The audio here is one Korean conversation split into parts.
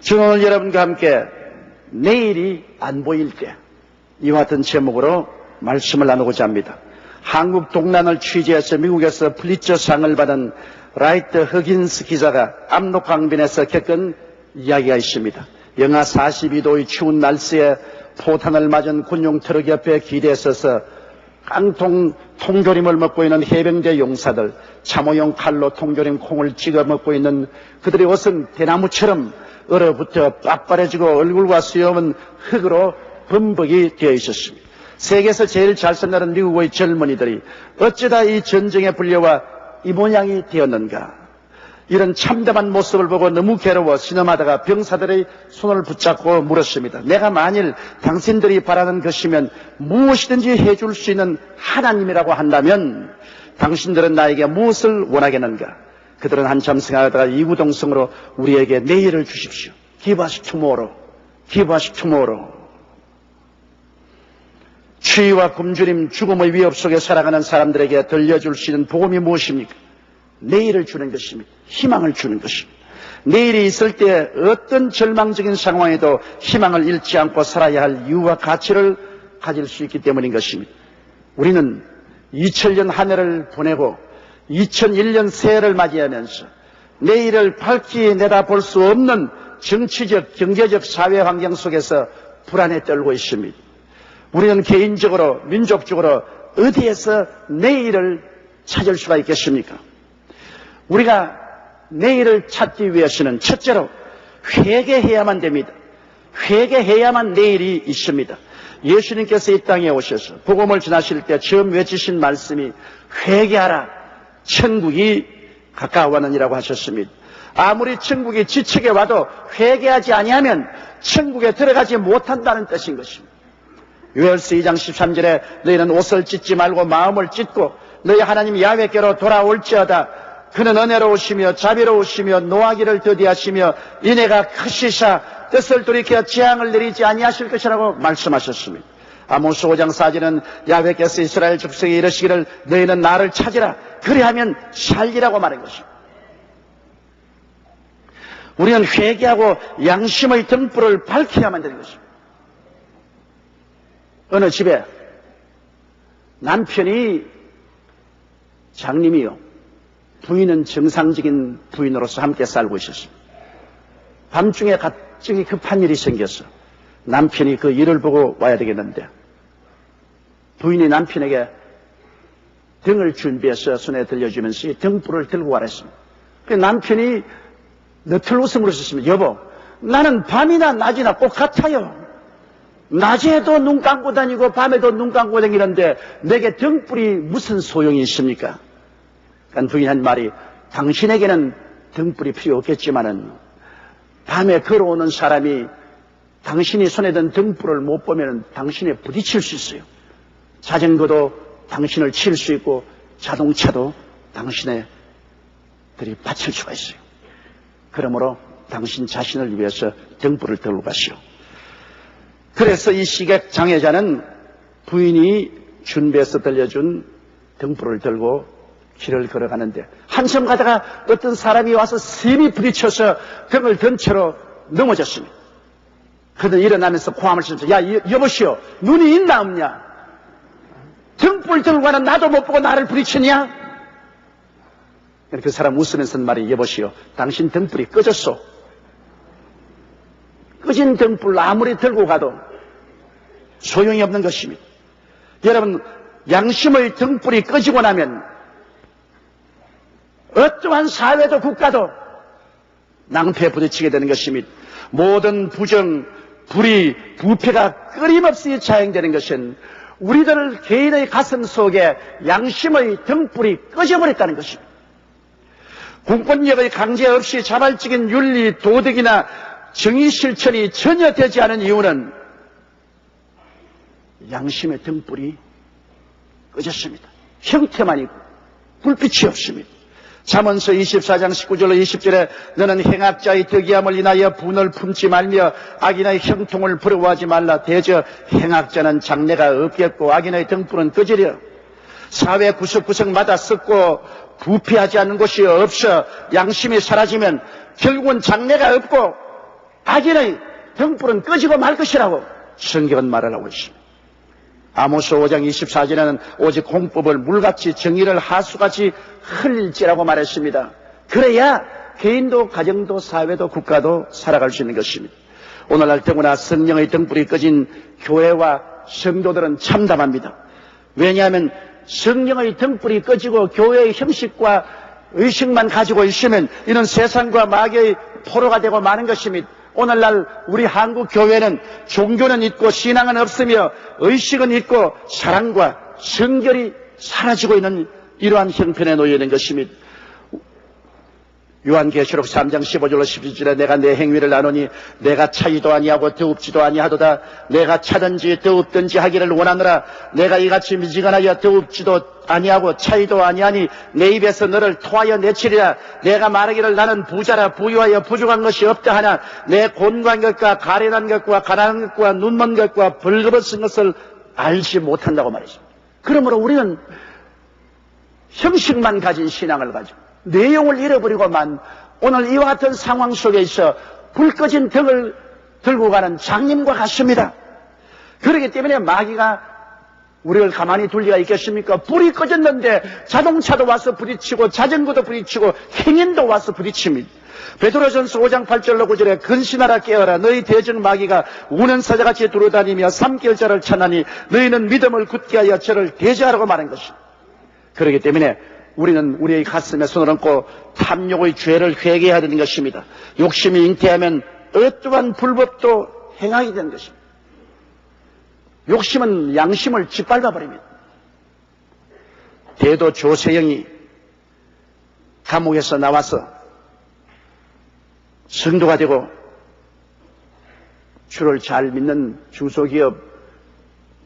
저는 오늘 여러분과 함께 내일이 안 보일 때 이와 같은 제목으로 말씀을 나누고자 합니다. 한국 동란을 취재해서 미국에서 플리처상을 받은 라이트 허긴스 기자가 압록강변에서 겪은 이야기가 있습니다. 영하 42도의 추운 날씨에 포탄을 맞은 군용 트럭 옆에 기대에 서서 깡통 통조림을 먹고 있는 해병대 용사들, 참호용 칼로 통조림 콩을 찍어 먹고 있는 그들의 옷은 대나무처럼 얼어붙어 빳빳해지고 얼굴과 수염은 흙으로 범벅이 되어 있었습니다. 세계에서 제일 잘 산다는 미국의 젊은이들이 어쩌다 이 전쟁에 불려와 이 모양이 되었는가. 이런 참담한 모습을 보고 너무 괴로워 신음하다가 병사들의 손을 붙잡고 물었습니다. 내가 만일 당신들이 바라는 것이면 무엇이든지 해줄 수 있는 하나님이라고 한다면 당신들은 나에게 무엇을 원하겠는가. 그들은 한참 생각하다가 이구동성으로 우리에게 내일을 주십시오. Give us tomorrow. Give us tomorrow. 추위와 굶주림, 죽음의 위협 속에 살아가는 사람들에게 들려줄 수 있는 복음이 무엇입니까? 내일을 주는 것입니다. 희망을 주는 것입니다. 내일이 있을 때 어떤 절망적인 상황에도 희망을 잃지 않고 살아야 할 이유와 가치를 가질 수 있기 때문인 것입니다. 우리는 2000년 한 해를 보내고 2001년 새해를 맞이하면서 내일을 밝게 내다볼 수 없는 정치적, 경제적, 사회 환경 속에서 불안에 떨고 있습니다. 우리는 개인적으로, 민족적으로 어디에서 내일을 찾을 수가 있겠습니까? 우리가 내일을 찾기 위해서는 첫째로 회개해야만 됩니다. 회개해야만 내일이 있습니다. 예수님께서 이 땅에 오셔서 복음을 전하실 때 처음 외치신 말씀이 회개하라, 천국이 가까워하느니라고 하셨습니다. 아무리 천국이 지척에 와도 회개하지 아니하면 천국에 들어가지 못한다는 뜻인 것입니다. 요엘서 2장 13절에 너희는 옷을 찢지 말고 마음을 찢고 너희 하나님 야훼께로 돌아올지어다. 그는 은혜로우시며 자비로우시며 노하기를 더디하시며 인애가 크시사 뜻을 돌이켜 재앙을 내리지 아니하실 것이라고 말씀하셨습니다. 아모스 5장 4절은 야훼께서 이스라엘 족속에 이르시기를 너희는 나를 찾으라 그리하면 살리라고 말한 것입니다. 우리는 회개하고 양심의 등불을 밝혀야만 되는 것입니다. 어느 집에 남편이 장님이요, 부인은 정상적인 부인으로서 함께 살고 있었습니다. 밤중에 갑자기 급한 일이 생겨서 남편이 그 일을 보고 와야 되겠는데 부인이 남편에게 등을 준비해서 손에 들려주면서 등불을 들고 가랬습니다. 남편이 너틀 웃음으로 썼습니다. 여보, 나는 밤이나 낮이나 꼭 같아요. 낮에도 눈 감고 다니고 밤에도 눈 감고 다니는데 내게 등불이 무슨 소용이 있습니까? 그러니까 부인이 한 말이 당신에게는 등불이 필요 없겠지만은 밤에 걸어오는 사람이 당신이 손에 든 등불을 못 보면 당신에 부딪힐 수 있어요. 자전거도 당신을 칠 수 있고 자동차도 당신의 들이받칠 수가 있어요. 그러므로 당신 자신을 위해서 등불을 들고 가시오. 그래서 이 시각 장애자는 부인이 준비해서 들려준 등불을 들고 길을 걸어가는데 한참 가다가 어떤 사람이 와서 심히 부딪혀서 등을 든 채로 넘어졌습니다. 그는 일어나면서 고함을 치면서 야 여보시오, 눈이 있나 없냐? 등불 들고 가는 나도 못 보고 나를 부딪히냐? 그 사람 웃으면서 말이 여보시오, 당신 등불이 꺼졌소. 꺼진 등불 아무리 들고 가도 소용이 없는 것입니다. 여러분, 양심의 등불이 꺼지고 나면 어떠한 사회도 국가도 낭패에 부딪히게 되는 것입니다. 모든 부정, 불의, 부패가 끊임없이 자행되는 것은 우리들 개인의 가슴 속에 양심의 등불이 꺼져버렸다는 것입니다. 공권력의 강제 없이 자발적인 윤리, 도덕이나 정의 실천이 전혀 되지 않은 이유는 양심의 등불이 꺼졌습니다. 형태만 있고 불빛이 없습니다. 잠언서 24장 19절로 20절에 너는 행악자의 득이함을 인하여 분을 품지 말며 악인의 형통을 부러워하지 말라. 대저 행악자는 장래가 없겠고 악인의 등불은 꺼지려. 사회 구석구석마다 썩고 부패하지 않는 곳이 없어 양심이 사라지면 결국은 장래가 없고 악인의 등불은 꺼지고 말 것이라고 성경은 말을 하고 있습니다. 아모스 5장 24절에는 오직 공법을 물같이 정의를 하수같이 흘릴지라고 말했습니다. 그래야 개인도 가정도 사회도 국가도 살아갈 수 있는 것입니다. 오늘날 더구나 성령의 등불이 꺼진 교회와 성도들은 참담합니다. 왜냐하면 성령의 등불이 꺼지고 교회의 형식과 의식만 가지고 있으면 이는 세상과 마귀의 포로가 되고 마는 것입니다. 오늘날 우리 한국 교회는 종교는 있고 신앙은 없으며 의식은 있고 사랑과 성결이 사라지고 있는 이러한 형편에 놓여 있는 것입니다. 요한계시록 3장 15절로 17절에 내가 내 행위를 나누니 내가 차이도 아니하고 더웁지도 아니하도다. 내가 차든지 더웁든지 하기를 원하노라. 내가 이같이 미지근하여 더웁지도 아니하고 차이도 아니하니 내 입에서 너를 토하여 내치리라. 내가 말하기를 나는 부자라 부유하여 부족한 것이 없다 하나 내 곤고한 것과 가련한 것과 가난한 것과 눈먼 것과 벌거벗은 것을 알지 못한다고 말이죠. 그러므로 우리는 형식만 가진 신앙을 가지고 내용을 잃어버리고만 오늘 이와 같은 상황 속에 있어 불 꺼진 등을 들고 가는 장님과 같습니다. 그렇기 때문에 마귀가 우리를 가만히 둘 리가 있겠습니까? 불이 꺼졌는데 자동차도 와서 부딪히고 자전거도 부딪히고 행인도 와서 부딪힙니다. 베드로전서 5장 8절로 9절에 근신하라 깨어라 너희 대적 마귀가 우는 사자같이 두루다니며 삼킬 자를 찾나니 너희는 믿음을 굳게 하여 저를 대적하라고 말한 것입니다. 그렇기 때문에 우리는 우리의 가슴에 손을 얹고 탐욕의 죄를 회개해야 되는 것입니다. 욕심이 잉태하면 어떠한 불법도 행하게 되는 것입니다. 욕심은 양심을 짓밟아버립니다. 대도 조세영이 감옥에서 나와서 성도가 되고 주를 잘 믿는 중소기업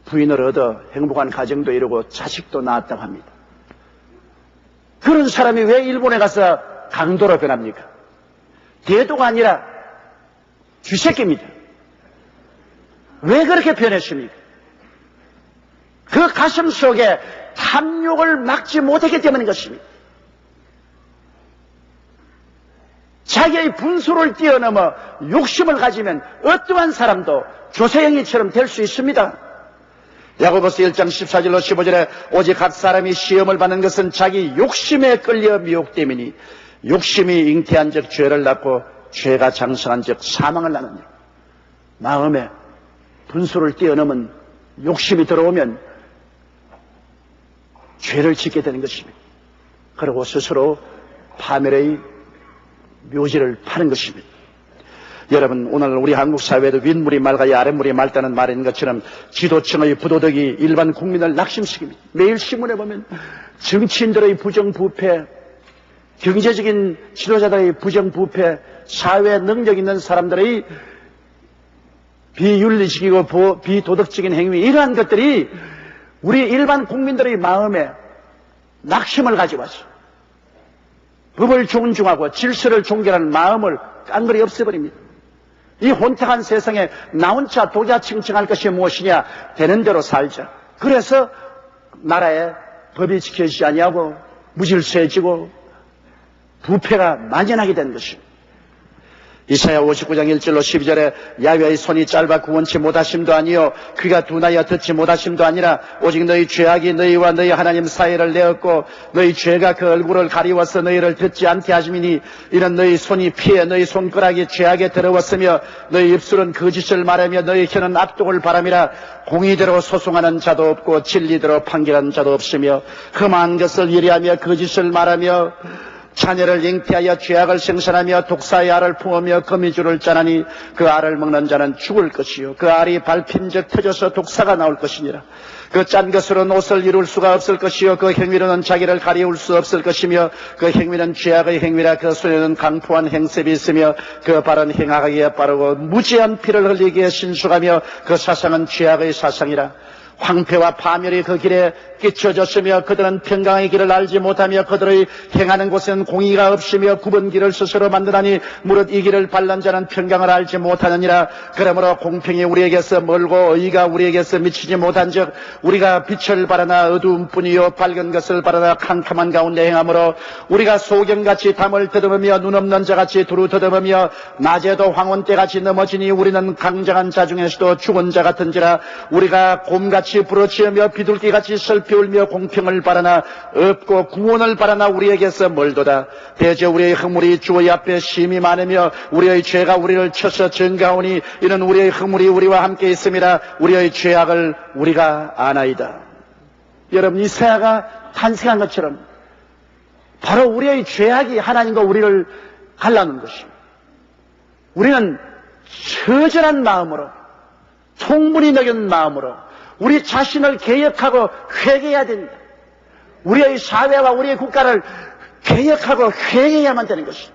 부인을 얻어 행복한 가정도 이루고 자식도 낳았다고 합니다. 그런 사람이 왜 일본에 가서 강도로 변합니까? 대도가 아니라 쥐새끼입니다. 왜 그렇게 변했습니까? 그 가슴 속에 탐욕을 막지 못했기 때문인 것입니다. 자기의 분수를 뛰어넘어 욕심을 가지면 어떠한 사람도 조세영이처럼 될 수 있습니다. 야고보서 1장 14절로 15절에 오직 각 사람이 시험을 받는 것은 자기 욕심에 끌려 미혹됨이니 욕심이 잉태한 즉 죄를 낳고 죄가 장성한 즉 사망을 낳느니라. 마음에 분수를 뛰어넘은 욕심이 들어오면 죄를 짓게 되는 것입니다. 그리고 스스로 파멸의 묘지를 파는 것입니다. 여러분, 오늘 우리 한국 사회도 윗물이 맑아야 아랫물이 맑다는 말인 것처럼 지도층의 부도덕이 일반 국민을 낙심시킵니다. 매일 신문에 보면 정치인들의 부정부패, 경제적인 지도자들의 부정부패, 사회 능력 있는 사람들의 비윤리적이고 비도덕적인 행위, 이러한 것들이 우리 일반 국민들의 마음에 낙심을 가지고 왔어요. 법을 존중하고 질서를 존경하는 마음을 깡그리 없애버립니다. 이 혼탁한 세상에 나 혼자 독야층층할 것이 무엇이냐, 되는 대로 살자. 그래서 나라에 법이 지켜지지 아니하고 무질서해지고 부패가 만연하게 되는 것입니다. 이사야 59장 1절로 12절에 야훼의 손이 짧아 구원치 못하심도 아니요 귀가 둔하여 듣지 못하심도 아니라 오직 너희 죄악이 너희와 너희 하나님 사이를 내었고 너희 죄가 그 얼굴을 가리워서 너희를 듣지 않게 하심이니 이는 너희 손이 피해 너희 손가락이 죄악에 더러웠으며 너희 입술은 거짓을 말하며 너희 혀는 악독을 바람이라 공의대로 소송하는 자도 없고 진리대로 판결하는 자도 없으며 흠한 것을 예리하며 거짓을 말하며 자녀를 잉태하여 죄악을 생산하며 독사의 알을 품으며 거미줄을 짜나니 그 알을 먹는 자는 죽을 것이요 그 알이 밟힌즉 터져서 독사가 나올 것이니라. 그 짠 것으로는 옷을 이룰 수가 없을 것이요 그 행위로는 자기를 가리울 수 없을 것이며 그 행위는 죄악의 행위라. 그 손에는 강포한 행셉이 있으며 그 발은 행하기에 빠르고 무지한 피를 흘리기에 신속하며 그 사상은 죄악의 사상이라. 황폐와 파멸이 그 길에 끼쳐졌으며 그들은 평강의 길을 알지 못하며 그들의 행하는 곳에는 공의가 없으며 굽은 길을 스스로 만드나니 무릇 이 길을 발른 자는 평강을 알지 못하느니라. 그러므로 공평이 우리에게서 멀고 의가 우리에게서 미치지 못한즉 우리가 빛을 바라나 어두움뿐이요 밝은 것을 바라나 캄캄한 가운데 행함으로 우리가 소경같이 담을 더듬으며 눈 없는 자같이 두루 더듬으며 낮에도 황혼때같이 넘어지니 우리는 강장한 자 중에서도 죽은 자 같은지라. 우리가 곰같이 부러치며 비둘기같이 슬피 울며 공평을 바라나 없고 구원을 바라나 우리에게서 멀도다. 대저 우리의 허물이 주의 앞에 심히 많으며 우리의 죄가 우리를 쳐서 증가하오니 이는 우리의 허물이 우리와 함께 있음이라. 우리의 죄악을 우리가 아나이다. 여러분, 이사야가 탄생한 것처럼 바로 우리의 죄악이 하나님과 우리를 갈라놓은 것입니다. 우리는 처절한 마음으로, 통분이 녹은 마음으로 우리 자신을 개혁하고 회개해야 됩니다. 우리의 사회와 우리의 국가를 개혁하고 회개해야만 되는 것입니다.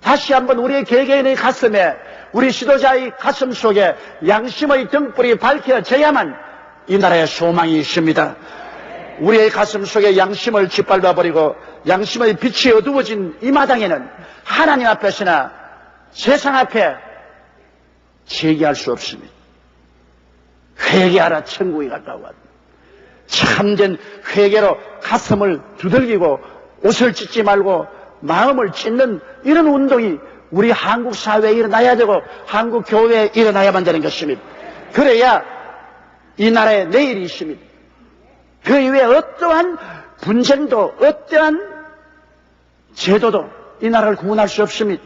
다시 한번 우리의 개개인의 가슴에, 우리 지도자의 가슴 속에 양심의 등불이 밝혀져야만 이 나라에 소망이 있습니다. 우리의 가슴 속에 양심을 짓밟아버리고 양심의 빛이 어두워진 이 마당에는 하나님 앞에서나 세상 앞에 제기할 수 없습니다. 회개하라, 천국이 가까워. 참된 회개로 가슴을 두들기고 옷을 찢지 말고 마음을 찢는 이런 운동이 우리 한국 사회에 일어나야 되고 한국 교회에 일어나야만 되는 것입니다. 그래야 이 나라에 내일이 있습니다. 그 이외에 어떠한 분쟁도 어떠한 제도도 이 나라를 구원할 수 없습니다.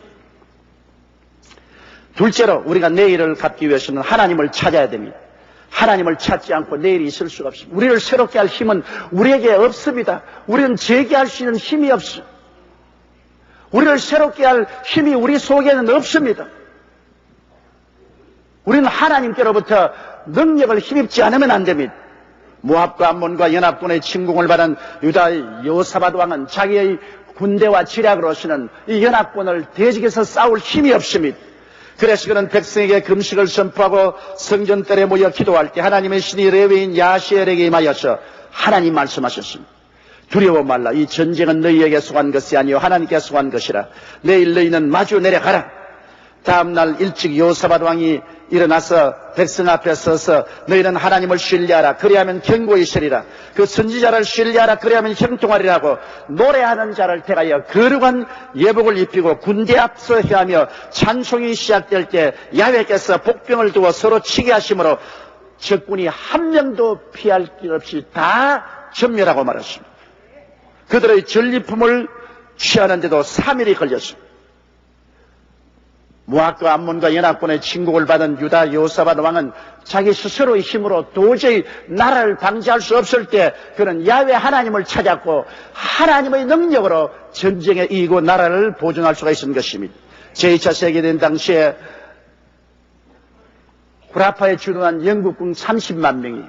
둘째로 우리가 내일을 갖기 위해서는 하나님을 찾아야 됩니다. 하나님을 찾지 않고 내일이 있을 수가 없습니다. 우리를 새롭게 할 힘은 우리에게 없습니다. 우리는 재기할 수 있는 힘이 없어. 우리를 새롭게 할 힘이 우리 속에는 없습니다. 우리는 하나님께로부터 능력을 힘입지 않으면 안 됩니다. 모압과 암몬과 연합군의 침공을 받은 유다의 여호사밧 왕은 자기의 군대와 지략으로서는 이 연합군을 대적해서 싸울 힘이 없습니다. 그래서 그는 백성에게 금식을 선포하고 성전뜰에 모여 기도할 때 하나님의 신이 레위인 야시엘에게 임하여서 하나님 말씀하셨습니다. 두려워 말라. 이 전쟁은 너희에게 속한 것이 아니요 하나님께 속한 것이라. 내일 너희는 마주 내려가라. 다음날 일찍 여호사밧 왕이 일어나서 백성 앞에 서서 너희는 하나님을 신뢰하라. 그리하면 견고히 서리라. 그 선지자를 신뢰하라. 그리하면 형통하리라고 노래하는 자를 택하여 거룩한 예복을 입히고 군대 앞서 헤하며 찬송이 시작될 때 야훼께서 복병을 두어 서로 치게 하심으로 적군이 한 명도 피할 길 없이 다 전멸하고 말았습니다. 그들의 전리품을 취하는데도 3일이 걸렸습니다. 모압과 암몬과 연합군의 침공을 받은 유다 여호사밧 왕은 자기 스스로의 힘으로 도저히 나라를 방지할 수 없을 때 그는 야훼 하나님을 찾았고 하나님의 능력으로 전쟁에 이기고 나라를 보존할 수가 있는 것입니다. 제2차 세계대전 당시에 구라파에 주둔한 영국군 30만 명이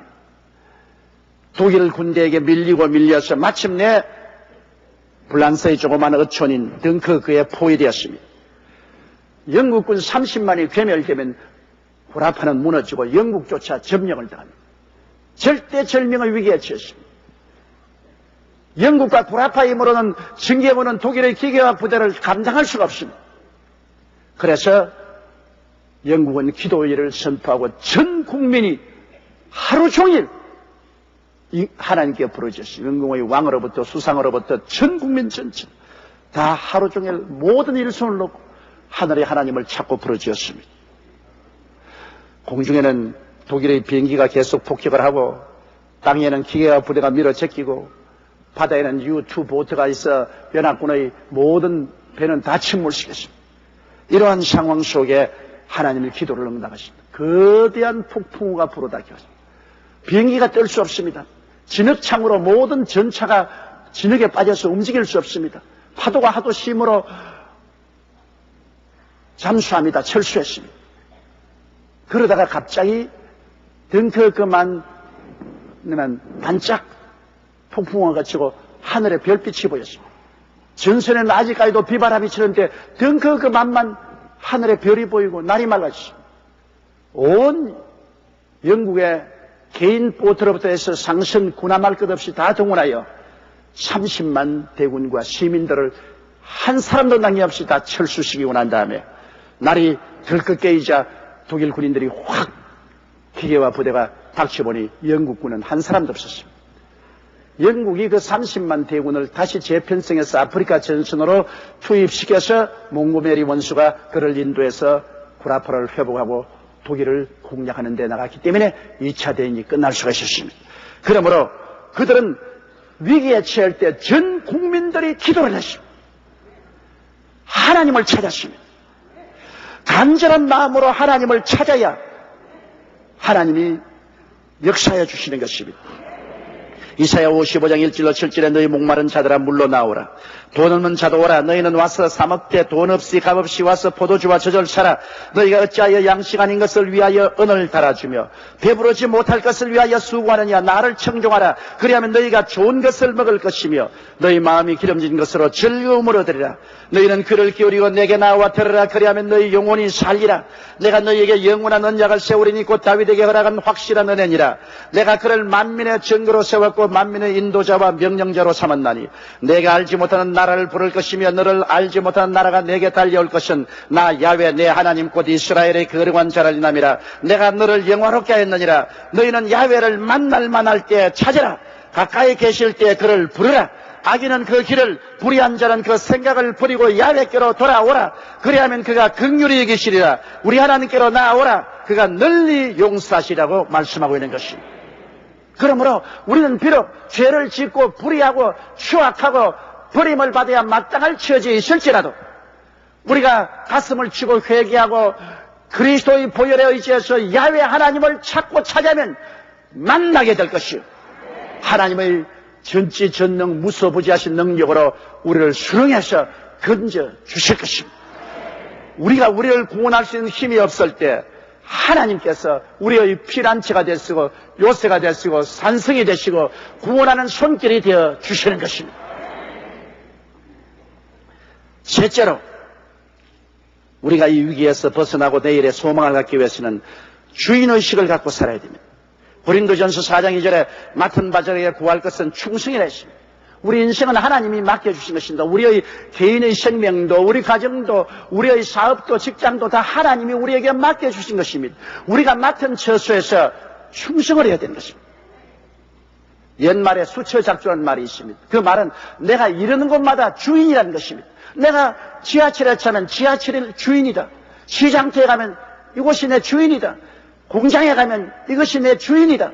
독일 군대에게 밀려서 마침내 프랑스의 조그만 어촌인 덩크크에 포위되었습니다. 영국군 30만이 괴멸되면 구라파는 무너지고 영국조차 점령을 당합니다. 절대절명의 위기에 처했습니다. 영국과 구라파의 힘으로는 정경호는 독일의 기계화 부대를 감당할 수가 없습니다. 그래서 영국은 기도회를 선포하고 전 국민이 하루 종일 하나님께 부르짖었습니다. 영국의 왕으로부터 수상으로부터 전 국민 전체 다 하루 종일 모든 일손을 놓고 하늘의 하나님을 찾고 부르짖었습니다. 공중에는 독일의 비행기가 계속 폭격을 하고 땅에는 기계화 부대가 밀어제끼고 바다에는 U2 보트가 있어 연합군의 모든 배는 다 침몰시켰습니다. 이러한 상황 속에 하나님의 기도를 응답하십니다. 거대한 폭풍우가 불어닥쳤습니다. 비행기가 뜰 수 없습니다. 진흙창으로 모든 전차가 진흙에 빠져서 움직일 수 없습니다. 파도가 하도 심으로 잠수합니다. 철수했습니다. 그러다가 갑자기 덩크크만 반짝 폭풍우가 걷히고 하늘에 별빛이 보였습니다. 전선에는 아직까지도 비바람이 치는데 덩크크만만 하늘에 별이 보이고 날이 맑아졌습니다. 온 영국의 개인 보트로부터 해서 상선 군함할 것 없이 다 동원하여 30만 대군과 시민들을 한 사람도 남김없이 다 철수시키고 난 다음에 날이 들끓 깨이자 독일 군인들이 확 기계와 부대가 닥쳐보니 영국군은 한 사람도 없었습니다. 영국이 그 30만 대군을 다시 재편성해서 아프리카 전선으로 투입시켜서 몽고메리 원수가 그를 인도해서 구라파를 회복하고 독일을 공략하는 데 나갔기 때문에 2차 대전이 끝날 수가 있었습니다. 그러므로 그들은 위기에 처할 때 전 국민들이 기도를 했습니다. 하나님을 찾았습니다. 간절한 마음으로 하나님을 찾아야 하나님이 역사해 주시는 것입니다. 이사야 55장 1절로 7절에 너희 목마른 자들아 물러 나오라. 돈 없는 자도 오라. 너희는 와서 사 먹되 돈 없이 값 없이 와서 포도주와 젖을 사라. 너희가 어찌하여 양식 아닌 것을 위하여 은을 달아주며 배부르지 못할 것을 위하여 수고하느냐. 나를 청종하라. 그리하면 너희가 좋은 것을 먹을 것이며 너희 마음이 기름진 것으로 즐거움을 얻으리라. 너희는 귀를 기울이고 내게 나와 들으라. 그리하면 너희 영혼이 살리라. 내가 너희에게 영원한 언약을 세우리니 곧 다윗에게 허락한 확실한 은혜니라. 내가 그를 만민의 증거로 세웠고 만민의 인도자와 명령자로 삼았나니 내가 알지 못하는 나라를 부를 것이며 너를 알지 못하는 나라가 내게 달려올 것은 나 야훼 내 하나님 곧 이스라엘의 거룩한 자를 인함이라. 내가 너를 영화롭게 하였느니라. 너희는 야훼를 만날 만할 때 찾으라. 가까이 계실 때 그를 부르라. 악인은 그 길을 불의한 자는 그 생각을 버리고 야훼께로 돌아오라. 그리하면 그가 긍휼히 여기시리라. 우리 하나님께로 나아오라. 그가 널리 용서하시라고 말씀하고 있는 것입니다. 그러므로 우리는 비록 죄를 짓고 불의하고 추악하고 버림을 받아야 마땅할 처지에 있을지라도 우리가 가슴을 치고 회개하고 그리스도의 보혈에 의지해서 야훼 하나님을 찾고 찾아면 만나게 될 것이요 하나님의 전지전능 무소부지하신 능력으로 우리를 수능해서 건져 주실 것입니다. 우리가 우리를 구원할 수 있는 힘이 없을 때 하나님께서 우리의 피난처가 되시고 요새가 되시고 산성이 되시고 구원하는 손길이 되어 주시는 것입니다. 셋째로 우리가 이 위기에서 벗어나고 내일의 소망을 갖기 위해서는 주인의식을 갖고 살아야 됩니다. 고린도전서 4장 2절에 맡은 바에게 구할 것은 충성이라 했습니다. 우리 인생은 하나님이 맡겨주신 것입니다. 우리의 개인의 생명도 우리 가정도 우리의 사업도 직장도 다 하나님이 우리에게 맡겨주신 것입니다. 우리가 맡은 처소에서 충성을 해야 되는 것입니다. 옛말에 수처작주라는 말이 있습니다. 그 말은 내가 이르는 곳마다 주인이라는 것입니다. 내가 지하철에 타면 지하철의 주인이다. 시장터에 가면 이곳이 내 주인이다. 공장에 가면 이것이 내 주인이다.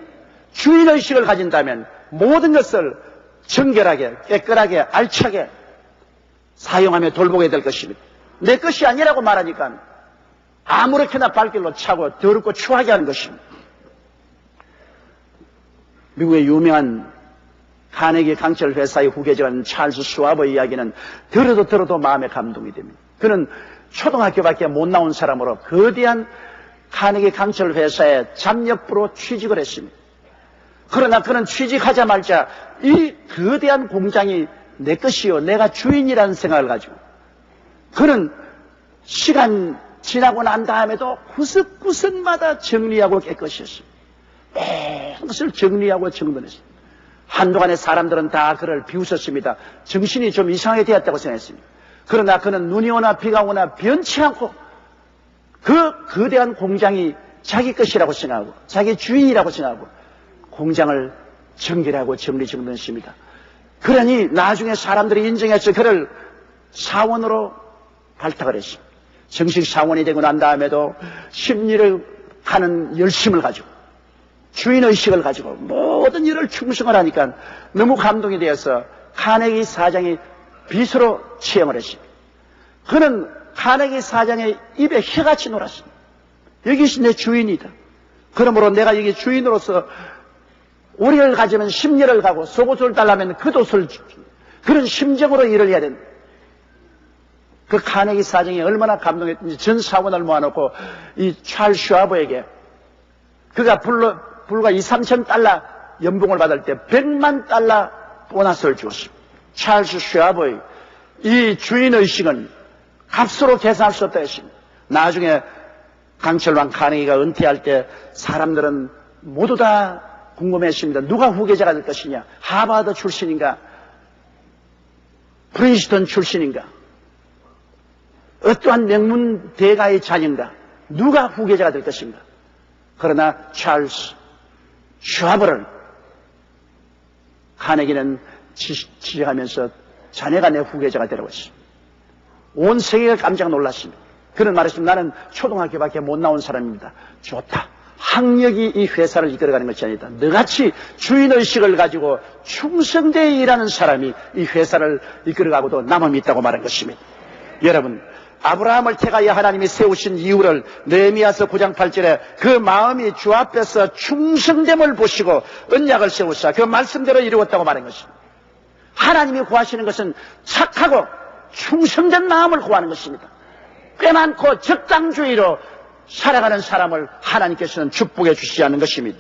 주인의식을 가진다면 모든 것을 정결하게 깨끗하게 알차게 사용하며 돌보게 될 것입니다. 내 것이 아니라고 말하니까 아무렇게나 발길로 차고 더럽고 추하게 하는 것입니다. 미국의 유명한 카네기 강철 회사의 후계자인 찰스 슈와버의 이야기는 들어도 마음에 감동이 됩니다. 그는 초등학교밖에 못 나온 사람으로 거대한 카네기 강철 회사에 잠역부로 취직을 했습니다. 그러나 그는 취직하자마자 이 거대한 공장이 내 것이요 내가 주인이라는 생각을 가지고 그는 시간 지나고 난 다음에도 구석구석마다 정리하고 깨끗이 했습니다. 모든 것을 정리하고 정돈했습니다. 한동안의 사람들은 다 그를 비웃었습니다. 정신이 좀 이상하게 되었다고 생각했습니다. 그러나 그는 눈이 오나 비가 오나 변치 않고 그 거대한 공장이 자기 것이라고 생각하고 자기 주인이라고 생각하고 공장을 정결하고 정리정돈했습니다. 그러니 나중에 사람들이 인정해서 그를 사원으로 발탁을 했습니다. 정식 사원이 되고 난 다음에도 심리를 하는 열심을 가지고 주인의식을 가지고 모든 일을 충성을 하니까 너무 감동이 되어서 카네기 사장이 비서로 채용을 했습니다. 그는 카네기 사장의 입에 혀같이 놀았습니다. 여기서 내 주인이다. 그러므로 내가 여기 주인으로서 우리를 가지면 심리를 가고 속옷을 달라면 겉옷을 주고 그런 심정으로 일을 해야 된다. 그 카네기 사장이 얼마나 감동했든지 전 사원을 모아놓고 이 찰스 슈와버에게 그가 불과 2~3천 달러 연봉을 받을 때 100만 달러 보너스를 주었습니다. 찰스 슈와버의 이 주인의식은 값으로 계산할 수 없다 했습니다. 나중에 강철왕 카네기가 은퇴할 때 사람들은 모두 다 궁금했습니다. 누가 후계자가 될 것이냐? 하버드 출신인가? 프린스턴 출신인가? 어떠한 명문 대가의 자녀인가? 누가 후계자가 될 것인가? 그러나 찰스 슈와브를 카네기는 지적하면서 자네가 내 후계자가 되라고 했습니다. 온 세계가 깜짝 놀랐습니다. 그는 말했습니다. 나는 초등학교밖에 못 나온 사람입니다. 좋다. 학력이 이 회사를 이끌어가는 것이 아니다. 너같이 주인의식을 가지고 충성되어 일하는 사람이 이 회사를 이끌어가고도 남음이 있다고 말한 것입니다. 여러분, 아브라함을 택하여 하나님이 세우신 이유를 느헤미야서 9장 8절에 그 마음이 주 앞에서 충성됨을 보시고 언약을 세우사 그 말씀대로 이루었다고 말한 것입니다. 하나님이 구하시는 것은 착하고 충성된 마음을 구하는 것입니다. 꽤 많고 적당주의로 살아가는 사람을 하나님께서는 축복해 주시지 않는 것입니다.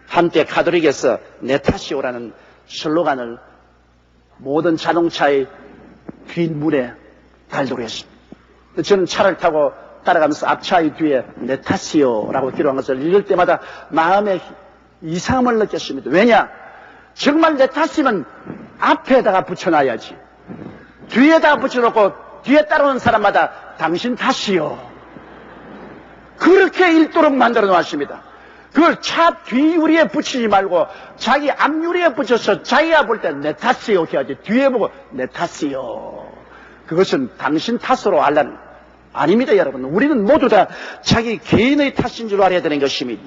한때 가톨릭에서 내 탓이오라는 슬로건을 모든 자동차의 뒷문에 달도록 했습니다. 저는 차를 타고 따라가면서 앞차의 뒤에 내 탓이요라고 기록한 것을 읽을 때마다 마음에 이상함을 느꼈습니다. 왜냐? 정말 내 탓이면 앞에다가 붙여놔야지. 뒤에다가 붙여놓고 뒤에 따라오는 사람마다 당신 탓이요. 그렇게 읽도록 만들어 놓았습니다. 그걸 차 뒷유리에 붙이지 말고 자기 앞유리에 붙여서 자기가 볼 때 내 탓이요 해야지. 뒤에 보고 내 탓이요. 그것은 당신 탓으로 알라는 아닙니다, 여러분. 우리는 모두 다 자기 개인의 탓인 줄 알아야 되는 것입니다.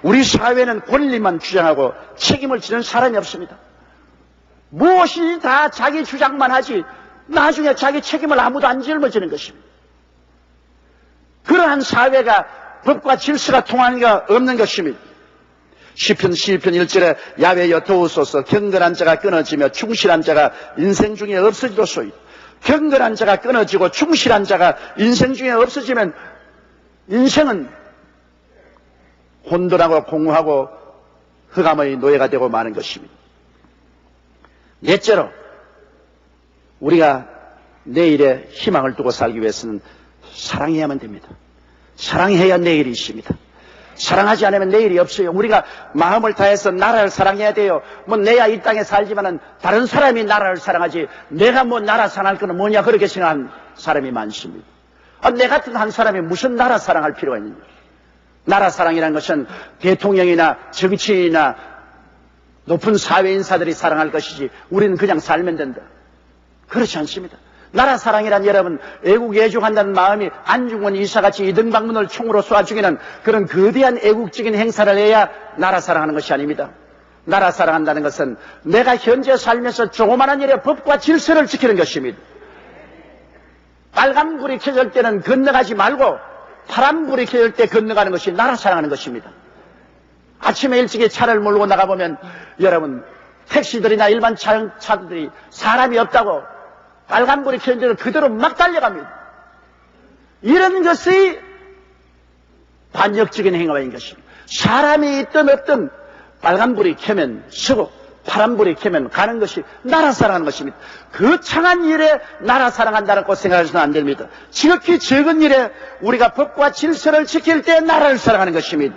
우리 사회는 권리만 주장하고 책임을 지는 사람이 없습니다. 무엇이 다 자기 주장만 하지 나중에 자기 책임을 아무도 안 짊어지는 것입니다. 그러한 사회가 법과 질서가 통하는 게 없는 것입니다. 시편 1절에 야훼여 도우소서 경건한 자가 끊어지며 충실한 자가 인생 중에 없어지도소이다. 경건한 자가 끊어지고 충실한 자가 인생 중에 없어지면 인생은 혼돈하고 공허하고 흑암의 노예가 되고 마는 것입니다. 넷째로 우리가 내일의 희망을 두고 살기 위해서는 사랑해야만 됩니다. 사랑해야 내일이 있습니다. 사랑하지 않으면 내일이 없어요. 우리가 마음을 다해서 나라를 사랑해야 돼요. 뭐 내야 이 땅에 살지만은 다른 사람이 나라를 사랑하지 내가 뭐 나라 사랑할 거는 뭐냐 그렇게 생각하는 사람이 많습니다. 내 같은 한 사람이 무슨 나라 사랑할 필요가 있느냐. 나라 사랑이라는 것은 대통령이나 정치인이나 높은 사회 인사들이 사랑할 것이지 우리는 그냥 살면 된다. 그렇지 않습니다. 나라 사랑이란 여러분 애국 애족한다는 마음이 안중근 이사같이 이등방문을 총으로 쏴 죽이는 그런 거대한 애국적인 행사를 해야 나라 사랑하는 것이 아닙니다. 나라 사랑한다는 것은 내가 현재 살면서 조그마한 일에 법과 질서를 지키는 것입니다. 빨간불이 켜질 때는 건너가지 말고 파란불이 켜질 때 건너가는 것이 나라 사랑하는 것입니다. 아침에 일찍이 차를 몰고 나가보면 여러분 택시들이나 일반 차들이 사람이 없다고 빨간불이 켜진 대로 그대로 막 달려갑니다. 이런 것이 반역적인 행위인 것입니다. 사람이 있든 없든 빨간불이 켜면 서고 파란불이 켜면 가는 것이 나라 사랑하는 것입니다. 그 창한 일에 나라 사랑한다고 생각해서는 안 됩니다. 지극히 적은 일에 우리가 법과 질서를 지킬 때 나라를 사랑하는 것입니다.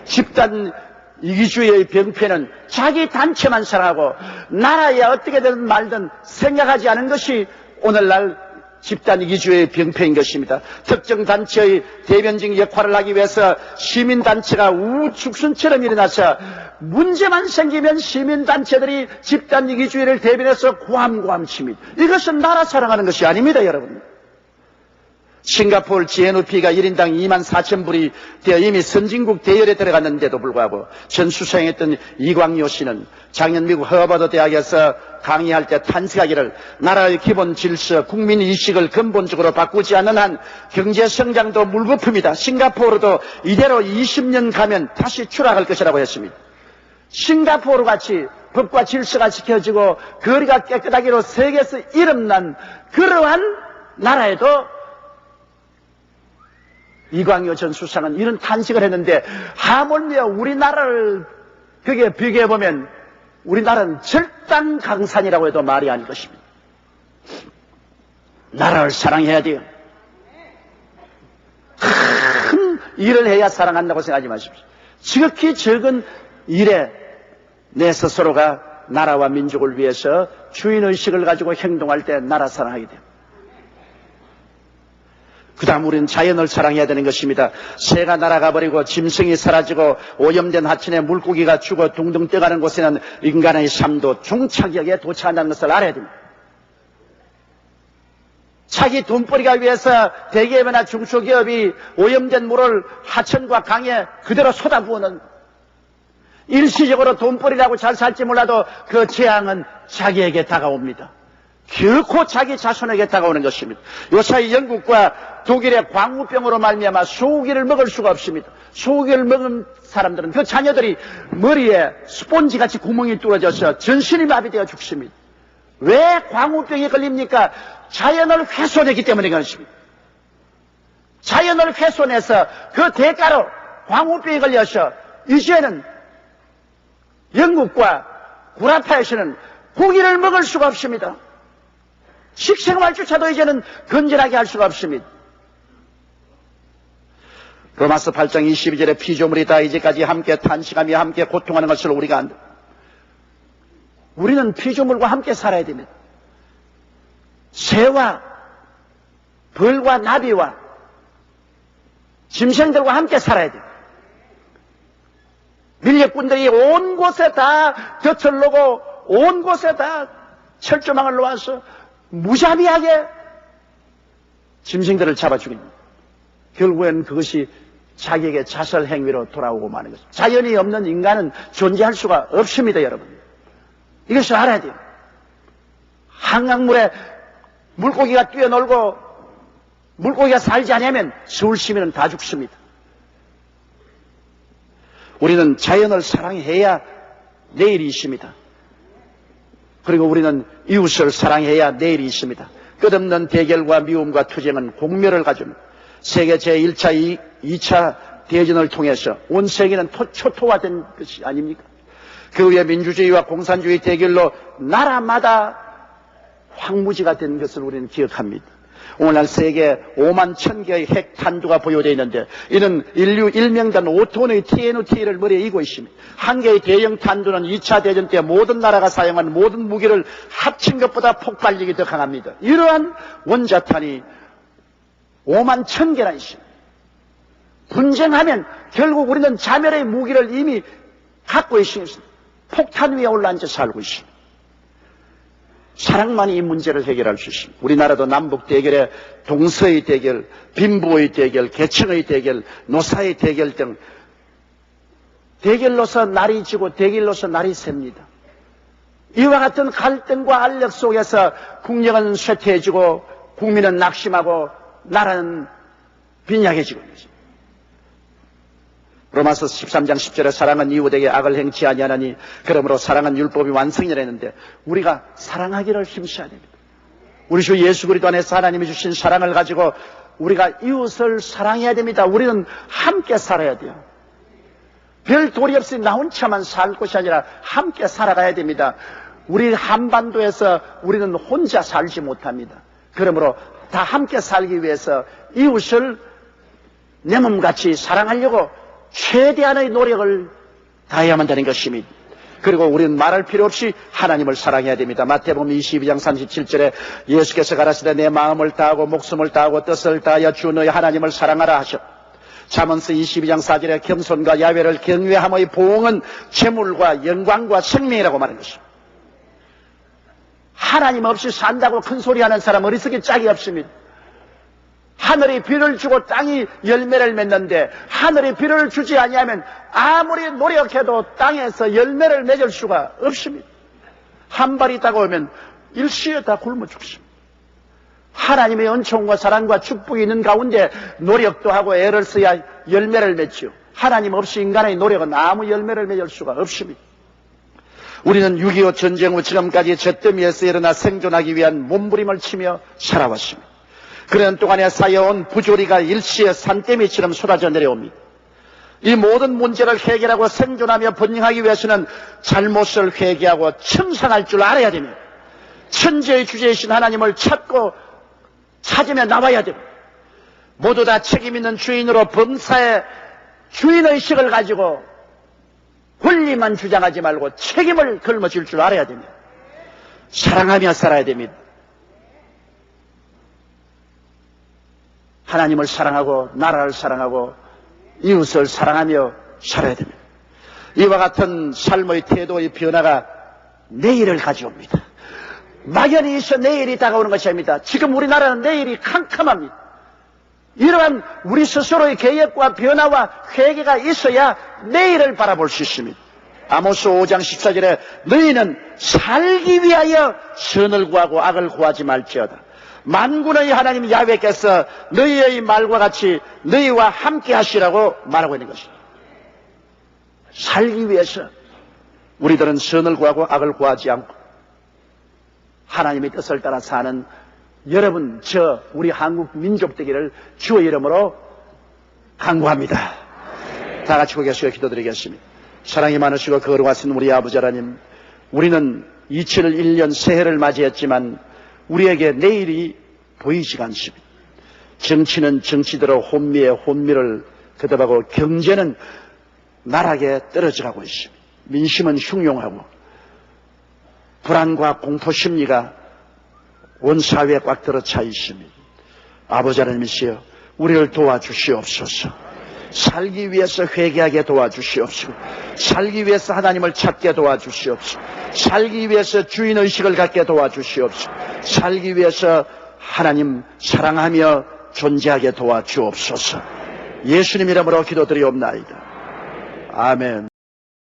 집단 이기주의의 병폐는 자기 단체만 사랑하고 나라에 어떻게 되든 말든 생각하지 않은 것이 오늘날 집단 이기주의의 병폐인 것입니다. 특정 단체의 대변적 역할을 하기 위해서 시민단체가 우죽순처럼 일어나서 문제만 생기면 시민단체들이 집단 이기주의를 대변해서 고함고함 칩니다. 이것은 나라 사랑하는 것이 아닙니다, 여러분. 싱가포르 GNP가 1인당 24,000불이 되어 이미 선진국 대열에 들어갔는데도 불구하고 전 수상했던 이광요 씨는 작년 미국 허버드 대학에서 강의할 때 탄식하기를 나라의 기본 질서, 국민 의식을 근본적으로 바꾸지 않는 한 경제 성장도 물거품이다. 싱가포르도 이대로 20년 가면 다시 추락할 것이라고 했습니다. 싱가포르 같이 법과 질서가 지켜지고 거리가 깨끗하기로 세계에서 이름난 그러한 나라에도 이광요 전 수상은 이런 탄식을 했는데 하물며 우리나라를 그게 비교해보면 우리나라는 절단 강산이라고 해도 말이 아닐 것입니다. 나라를 사랑해야 돼요. 큰 일을 해야 사랑한다고 생각하지 마십시오. 지극히 적은 일에 내 스스로가 나라와 민족을 위해서 주인의식을 가지고 행동할 때 나라 사랑하게 돼요. 그 다음 우리는 자연을 사랑해야 되는 것입니다. 새가 날아가 버리고 짐승이 사라지고 오염된 하천에 물고기가 죽어 둥둥 떠가는 곳에는 인간의 삶도 종착역에 도착한다는 것을 알아야 됩니다. 자기 돈벌이가 위해서 대기업이나 중소기업이 오염된 물을 하천과 강에 그대로 쏟아부어는 일시적으로 돈벌이라고 잘 살지 몰라도 그 재앙은 자기에게 다가옵니다. 결코 자기 자손에게 다가오는 것입니다. 요사이 영국과 독일의 광우병으로 말미암아 소고기를 먹을 수가 없습니다. 소고기를 먹은 사람들은 그 자녀들이 머리에 스폰지같이 구멍이 뚫어져서 전신이 마비되어 죽습니다. 왜 광우병이 걸립니까? 자연을 훼손했기 때문에 그렇습니다. 자연을 훼손해서 그 대가로 광우병이 걸려서 이제는 영국과 구라파에서는 고기를 먹을 수가 없습니다. 식생활조차도 이제는 건전하게 할 수가 없습니다. 로마서 8장 22절에 피조물이 다 이제까지 함께 탄식하며 함께 고통하는 것을 우리가 안다. 우리는 피조물과 함께 살아야 됩니다. 새와 벌과 나비와 짐승들과 함께 살아야 돼요. 밀렵꾼들이 온 곳에 다 덫을 놓고 온 곳에 다 철조망을 놓아서 무자비하게 짐승들을 잡아 죽입니다. 결국엔 그것이 자기에게 자살 행위로 돌아오고 마는 것입니다. 자연이 없는 인간은 존재할 수가 없습니다, 여러분. 이것을 알아야 돼요. 한강물에 물고기가 뛰어놀고 물고기가 살지 않으면 서울 시민은 다 죽습니다. 우리는 자연을 사랑해야 내일이 있습니다. 그리고 우리는 이웃을 사랑해야 내일이 있습니다. 끝없는 대결과 미움과 투쟁은 공멸을 가져옵니다. 세계 제1차, 2차 대전을 통해서 온 세계는 초토화된 것이 아닙니까? 그 후에 민주주의와 공산주의 대결로 나라마다 황무지가 된 것을 우리는 기억합니다. 오늘날 세계 5만 1000개의 핵 탄두가 보유되어 있는데 이는 인류 1명당 5톤의 TNT를 머리에 이고 있습니다. 한 개의 대형 탄두는 2차 대전 때 모든 나라가 사용한 모든 무기를 합친 것보다 폭발력이 더 강합니다. 이러한 원자탄이 5만 1000개나 있습니다. 분쟁하면 결국 우리는 자멸의 무기를 이미 갖고 있습니다. 폭탄 위에 올라앉아 살고 있습니다. 사랑만이 이 문제를 해결할 수 있습니다. 우리나라도 남북 대결에 동서의 대결, 빈부의 대결, 계층의 대결, 노사의 대결 등 대결로서 날이 지고 대결로서 날이 셉니다. 이와 같은 갈등과 알력 속에서 국력은 쇠퇴해지고 국민은 낙심하고 나라는 빈약해지고 있습니다. 로마서 13장 10절에 사랑은 이웃에게 악을 행치 아니하나니 그러므로 사랑은 율법이 완성이라 했는데 우리가 사랑하기를 힘써야 됩니다. 우리 주 예수 그리스도 안에서 하나님이 주신 사랑을 가지고 우리가 이웃을 사랑해야 됩니다. 우리는 함께 살아야 돼요. 별 도리 없이 나 혼자만 살 것이 아니라 함께 살아가야 됩니다. 우리 한반도에서 우리는 혼자 살지 못합니다. 그러므로 다 함께 살기 위해서 이웃을 내 몸같이 사랑하려고 최대한의 노력을 다해야만 되는 것입니다. 그리고 우리는 말할 필요 없이 하나님을 사랑해야 됩니다. 마태복음 22장 37절에 예수께서 가라사대 내 마음을 다하고 목숨을 다하고 뜻을 다하여 주 너희 하나님을 사랑하라 하셨. 잠언서 22장 4절에 겸손과 야훼를 경외함의 보응은 재물과 영광과 생명이라고 말한 것입니다. 하나님 없이 산다고 큰 소리하는 사람 어리석이 짝이 없습니다. 하늘이 비를 주고 땅이 열매를 맺는데 하늘이 비를 주지 아니하면 아무리 노력해도 땅에서 열매를 맺을 수가 없습니다. 한 발이 다가오면 일시에 다 굶어 죽습니다. 하나님의 은총과 사랑과 축복이 있는 가운데 노력도 하고 애를 써야 열매를 맺죠. 하나님 없이 인간의 노력은 아무 열매를 맺을 수가 없습니다. 우리는 6.25 전쟁 후 지금까지 잿더미에서 일어나 생존하기 위한 몸부림을 치며 살아왔습니다. 그런 동안에 쌓여온 부조리가 일시에 산더미처럼 쏟아져 내려옵니다. 이 모든 문제를 해결하고 생존하며 번영하기 위해서는 잘못을 회개하고 청산할 줄 알아야 됩니다. 천지의 주제이신 하나님을 찾고 찾으며 나와야 됩니다. 모두 다 책임 있는 주인으로 범사의 주인의식을 가지고 권리만 주장하지 말고 책임을 걸머질 줄 알아야 됩니다. 사랑하며 살아야 됩니다. 하나님을 사랑하고 나라를 사랑하고 이웃을 사랑하며 살아야 됩니다. 이와 같은 삶의 태도의 변화가 내일을 가져옵니다. 막연히 있어 내일이 다가오는 것이 아닙니다. 지금 우리나라는 내일이 캄캄합니다. 이러한 우리 스스로의 계획과 변화와 회개가 있어야 내일을 바라볼 수 있습니다. 아모스 5장 14절에 너희는 살기 위하여 선을 구하고 악을 구하지 말지어다. 만군의 하나님 야훼께서 너희의 말과 같이 너희와 함께 하시라고 말하고 있는 것입니다. 살기 위해서 우리들은 선을 구하고 악을 구하지 않고 하나님의 뜻을 따라 사는 여러분, 우리 한국 민족 되기를 주의 이름으로 간구합니다. 다 같이 고개 숙여 기도드리겠습니다. 사랑이 많으시고 거룩하신 우리 아버지 하나님, 우리는 2001년 새해를 맞이했지만 우리에게 내일이 보이지가 않습니다. 정치는 정치대로 혼미에 혼미를 거듭하고 경제는 나락에 떨어져가고 있습니다. 민심은 흉흉하고 불안과 공포 심리가 온 사회에 꽉 들어차 있습니다. 아버지 하나님이시여, 우리를 도와주시옵소서. 살기 위해서 회개하게 도와주시옵소서. 살기 위해서 하나님을 찾게 도와주시옵소서. 살기 위해서 주인의식을 갖게 도와주시옵소서. 살기 위해서 하나님 사랑하며 존재하게 도와주옵소서. 예수님 이름으로 기도드리옵나이다. 아멘.